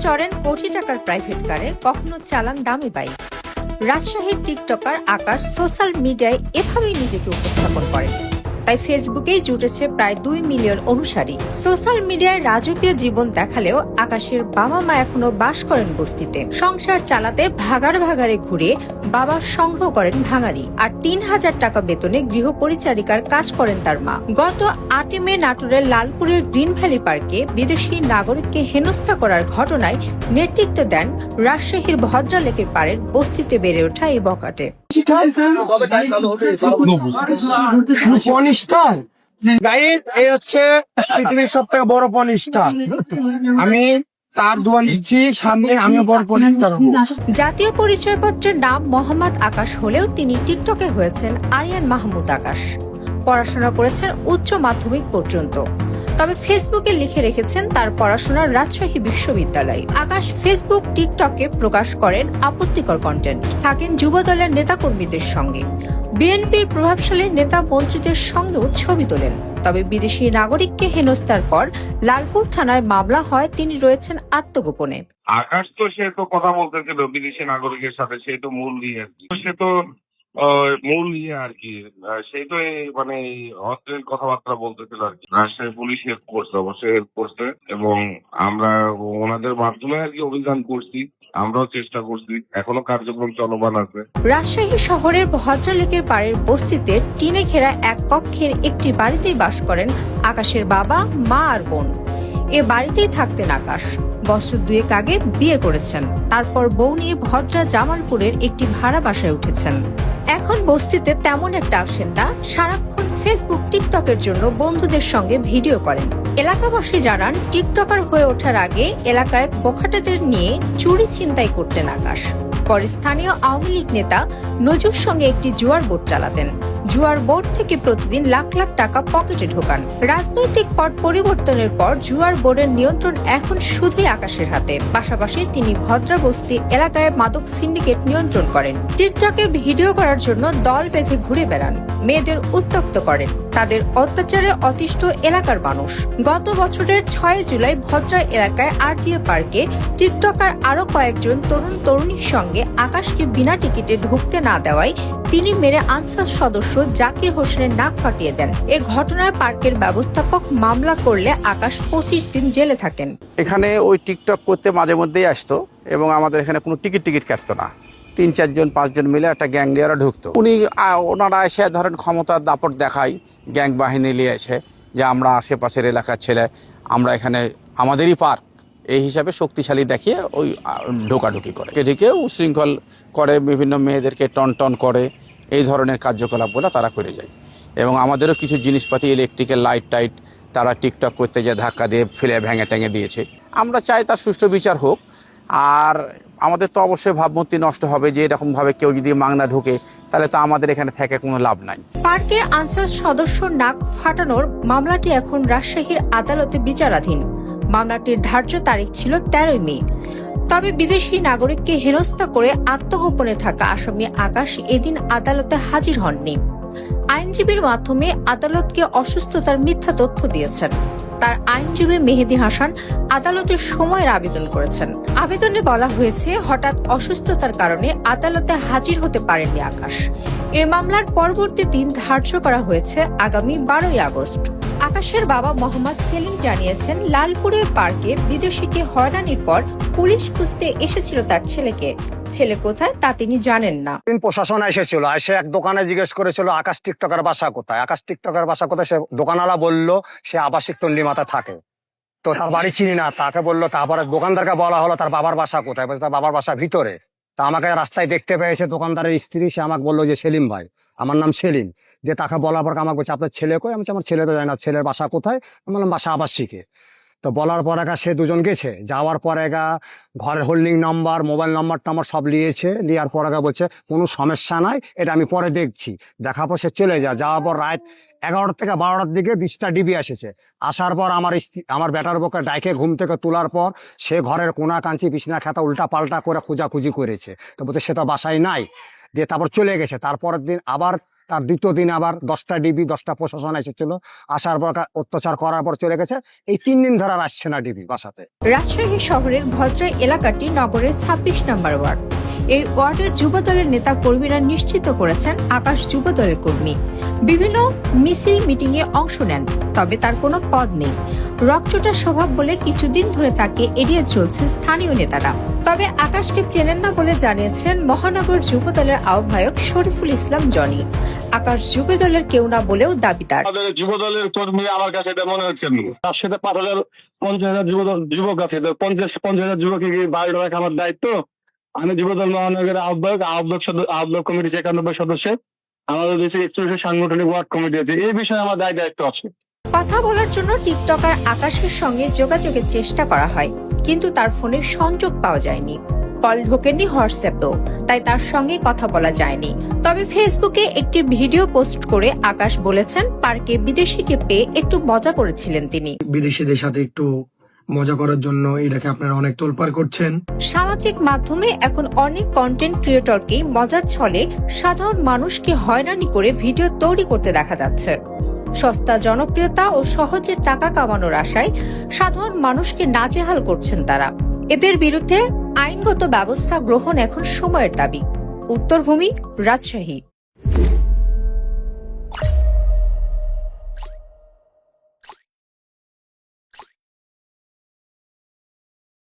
চড়েন কোটি টাকার প্রাইভেট কারে, কখনো চালান দামি বাইক। রাজশাহীর টিকটকার আকাশ সোশ্যাল মিডিয়ায় এভাবেই নিজেকে উপস্থাপন করেন। তাই ফেসবুকেই জুটেছে প্রায় 2 মিলিয়ন অনুসারী। সোশ্যাল মিডিয়ায় রাজকীয় জীবন দেখালেও আকাশের বাবা মা এখনো বাস করেন বস্তিতে। সংসার চালাতে ভাগাড়ে ঘুরে বাবা সংগ্রহ করেন ভাঙারি, আর 3000 টাকা বেতনে গৃহ পরিচারিকার কাজ করেন তার মা। গত 8 মে নাটোরের লালপুরের গ্রিন ভ্যালি পার্কে বিদেশি নাগরিককে হেনস্থা করার ঘটনায় নেতৃত্ব দেন রাজশাহীর ভদ্রা লেকের পাড়ের বস্তিতে বেড়ে ওঠা এই বকাটে। এই হচ্ছে পৃথিবীর সব থেকে বড় পনিষ্ঠান। আমি তার দোয়া নিচ্ছি, সামনে আমিও বড় পনিষ্ঠান হব। জাতীয় পরিচয়পত্রের নাম মোহাম্মদ আকাশ হলেও তিনি টিকটকে হয়েছেন আরিয়ান মাহমুদ আকাশ। পড়াশোনা করেছেন উচ্চ মাধ্যমিক পর্যন্ত, তবে ফেসবুকে লিখে রেখেছেন তার পড়াশোনা রাজশাহী বিশ্ববিদ্যালয়। আকাশ ফেসবুক, টিকটকে প্রকাশ করেন আপত্তিকর কন্টেন্ট, থাকেন যুবদলের নেতাকর্মীদের সঙ্গে, বিএনপির প্রভাবশালী নেতা মন্ত্রীদের সঙ্গেও ছবি তোলেন। তবে বিদেশি নাগরিককে হেনস্থার পর লালপুর থানায় মামলা হয়, তিনি রয়েছেন আত্মগোপনে। আকাশ তো সে তো কথা বলতেছিল বিদেশি নাগরিকের সাথে, সে তো মূল ইয়ে আর কি, সে তো মূল ইয়ে আর কি, সেই তো মানে অস্ট্রেল কথাবার্তা বলতেছিল আর কি। রাজশাহী পুলিশ হেল্প করছে, অবশ্যই হেল্প করছে, এবং আমরা ওনাদের মাধ্যমে আর কি অভিযান করছি, আমরাও চেষ্টা করছি, এখনো কার্যক্রম চলমান আছে। রাজশাহী শহরের ভদ্রা লেকের পাড়ের বস্তিতে টিনে ঘেরা এক কক্ষের একটি বাড়িতেই বাস করেন আকাশের বাবা, মা আর বোন। এ বাড়িতেই থাকতেন আকাশ। বছর 2 আগে বিয়ে করেছেন, তারপর বউ নিয়ে ভদ্রা জামালপুরের একটি ভাড়া বাসায় উঠেছেন। এখন বস্তিতে তেমন একটা আসেন না, সারাক্ষণ ফেসবুক, টিকটকের জন্য বন্ধুদের সঙ্গে ভিডিও করেন। এলাকাবাসী জানান, টিকটকার হয়ে ওঠার আগে এলাকায় বখাটেদের নিয়ে চুরি ছিনতাই করতেন আকাশ। পরে স্থানীয় আওয়ামী লীগ নেতা নজরুর সঙ্গে একটি জুয়ার বোর্ড চালাতেন। জুয়ার বোর্ড থেকে প্রতিদিন লাখ লাখ টাকা পকেটে ঢোকান। রাজনৈতিক পট পরিবর্তনের পর জুয়ার বোর্ডের নিয়ন্ত্রণ এখন শুধুই আকাশের হাতে। পাশাপাশি তিনি ভদ্রা বস্তি এলাকায় মাদক সিন্ডিকেট নিয়ন্ত্রণ করেন। টিকটকে ভিডিও করার জন্য দল বেঁধে ঘুরে বেড়ান, মেয়েদের উত্ত্যক্ত করেন, তাদের অত্যাচারে অতিষ্ঠ এলাকার মানুষ। গত বছরের 6 জুলাই ভদ্রা এলাকায় আরটিএ পার্কে টিকটকার আরো কয়েকজন তরুণ তরুণীর সঙ্গে আকাশকে বিনা টিকিটে ঢুকতে না দেওয়ায় তিনি মেরে আনসার সদস্য জাকির হোসেনের নাক ফাটিয়ে দেন। এ ঘটনায় পার্কের ব্যবস্থাপক মামলা করলে আকাশ 25 দিন জেলে থাকেন। এখানে ওই টিকটক করতে মাঝে মধ্যেই আসতো, এবং আমাদের এখানে কোনো টিকিট কাটতো না। 3-4 জন 5 জন মিলে একটা গ্যাং নিয়ে ওরা ঢুকতো। ওনারা এসে ধরেন ক্ষমতার দাপট দেখায়, গ্যাং বাহিনী নিয়ে এসে যে আমরা আশেপাশের এলাকার ছেলে, আমরা এখানে আমাদেরই পার্ক, এই হিসাবে শক্তিশালী দেখিয়ে ওই ঢোকাঢুকি করে, ঢুকে উশৃঙ্খল করে, বিভিন্ন মেয়েদেরকে টন করে, এই ধরনের কার্যকলাপগুলো তারা করে যায়। এবং আমাদেরও কিছু জিনিসপাতি, ইলেকট্রিক্যাল লাইট তারা টিকটক করতে যে ধাক্কা দিয়ে ফেলে ভেঙে টেঙে দিয়েছে। আমরা চাই তার সুষ্ঠু বিচার হোক। আর আমাদের তো অবশ্যই ভাবমূর্তি নষ্ট হবে যে এরকমভাবে কেউ যদি মাংনা ঢুকে, তাহলে তো আমাদের এখানে থেকে কোনো লাভ নাই। পার্কে আনসার সদস্য নাক ফাটানোর মামলাটি এখন রাজশাহীর আদালতে বিচারাধীন। মামলাটির ধার্য তারিখ ছিল 13 মে। তবে বিদেশি নাগরিককে হেনস্থা করে আত্মগোপনে থাকা আসামি আকাশ এদিন আদালতে হাজির হননি। আইনজীবীর মাধ্যমে আদালতকে অসুস্থতার মিথ্যা তথ্য দিয়েছেন। তার আইনজীবী মেহেদী হাসান আদালতের সময়ের আবেদন করেছেন। আবেদনে বলা হয়েছে, হঠাৎ অসুস্থতার কারণে আদালতে হাজির হতে পারেননি আকাশ। এ মামলার পরবর্তী দিন ধার্য করা হয়েছে আগামী 12 আগস্ট। আকাশের বাবা মোহাম্মদ সেলিম জানিয়েছেন, লালপুরের পার্কে বিদেশিকে হয়রানির পর পুলিশ খুঁজতে এসেছিল তার ছেলেকে। ছেলে কোথায় তা তিনি জানেন না। প্রশাসন এসেছিল, এসে এক দোকানে জিজ্ঞেস করেছিল আকাশ টিকটকের বাসা কোথায়, আকাশ টিকটকের বাসা কোথায়। সে দোকানওয়ালা বলল সে আবাসিক টন্ডিমাতে থাকে, তো তার বাড়ি চিনি না। তাকে বললো, তারপরে দোকানদারকে বলা হলো তার বাবার বাসা কোথায়, বলছে তার বাবার বাসা ভিতরে। তা আমাকে রাস্তায় দেখতে পেয়েছে দোকানদারের স্ত্রী, সে আমাকে বললো যে সেলিম ভাই, আমার নাম সেলিম। যে তাকে বলার পর আমাকে বলছে আপনার ছেলে কই? আমি বলছি আমার ছেলে তো জানি না, ছেলের বাসা কোথায়? আমি বললাম বাসা আবাসিকে। তো বলার পর সে দুজন গেছে, যাওয়ার পরে ঘরের হোল্ডিং নাম্বার, মোবাইল নাম্বার টাম্বার সব নিয়েছে। নেওয়ার পর বলছে কোনো সমস্যা নাই, এটা আমি পরে দেখছি। দেখার পর সে চলে যাওয়ার পর রাত 11টা থেকে 12টার দিকে 20টা ডিবি এসেছে। আসার পর আমার বেটার বউকে ডাইকে ঘুম থেকে তোলার পর সে ঘরের কোনা কাঞ্চি বিছনা খাতা উল্টা পাল্টা করে খোঁজাখুঁজি করেছে। তো বলছে সে তো বাসায় নাই, দিয়ে তারপর চলে গেছে। তারপরের দিন আবার তার দ্বিতীয় দিন আবার 10টা ডিবি 10টা প্রশাসন এসেছিল, আসার পর অত্যাচার করার পর চলে গেছে। এই 3 দিন ধরে আর আসছে না ডিবি বাসাতে। রাজশাহী শহরের ভদ্রা এলাকাটি নগরের 26 নম্বর ওয়ার্ড। এই ওয়ার্ডের যুবদলের নেতা কর্মীরা নিশ্চিত করেছেন আকাশ যুবদলের কর্মী। বিভিন্ন মিছিল মিটিং এ অংশ নেন, তবে তার কোনো পদ নেই। রকচটা স্বভাব বলে কিছুদিন ধরে তাকে এড়িয়ে চলছে স্থানীয় নেতারা। তবে আকাশকে চেনেন না বলে জানিয়েছেন মহানগর যুবদলের আহ্বায়ক শরীফুল ইসলাম জনি। আকাশ যুবদলের কেউ না বলেও দাবি তার। যুবদলের কর্মী আমার কাছে এটা মনে হচ্ছে না। তার সাথে 50,000 যুবক আছে, 50,000 যুবকের বাড়ি রাখা আমার দায়িত্ব। আমি যুবদল মহানগরের আহ্বায়ক কমিটি 91 সদস্য, আমাদের দেশে 41 সাংগঠনিক ওয়ার্ড কমিটি আছে। এই বিষয়ে আমার দায়িত্ব আছে। কথা বলার জন্য টিকটকার আকাশের সঙ্গে যোগাযোগের চেষ্টা করা হয়, কিন্তু তার ফোনে সংযোগ পাওয়া যায়নি। কল ঢোকেনি হোয়াটসঅ্যাপেও, তাই তার সঙ্গে কথা বলা যায়নি। তবে ফেসবুকে একটি ভিডিও পোস্ট করে আকাশ বলেছেন পার্কে বিদেশিকে পেয়ে একটু মজা করেছিলেন তিনি। বিদেশিদের সাথে একটু মজা করার জন্য এটাকে আপনারা অনেক তোলপাড় করছেন। সামাজিক মাধ্যমে এখন অনেক কন্টেন্ট ক্রিয়েটরকে মজার ছলে সাধারণ মানুষকে হয়রানি করে ভিডিও তৈরি করতে দেখা যাচ্ছে। সস্তা জনপ্রিয়তা ও সহজে টাকা কামানোর আশায় সাধারণ মানুষকে নাজেহাল করছেন তারা। এদের বিরুদ্ধে আইনগত ব্যবস্থা গ্রহণ এখন সময়ের দাবি। উত্তরভূমি, রাজশাহী।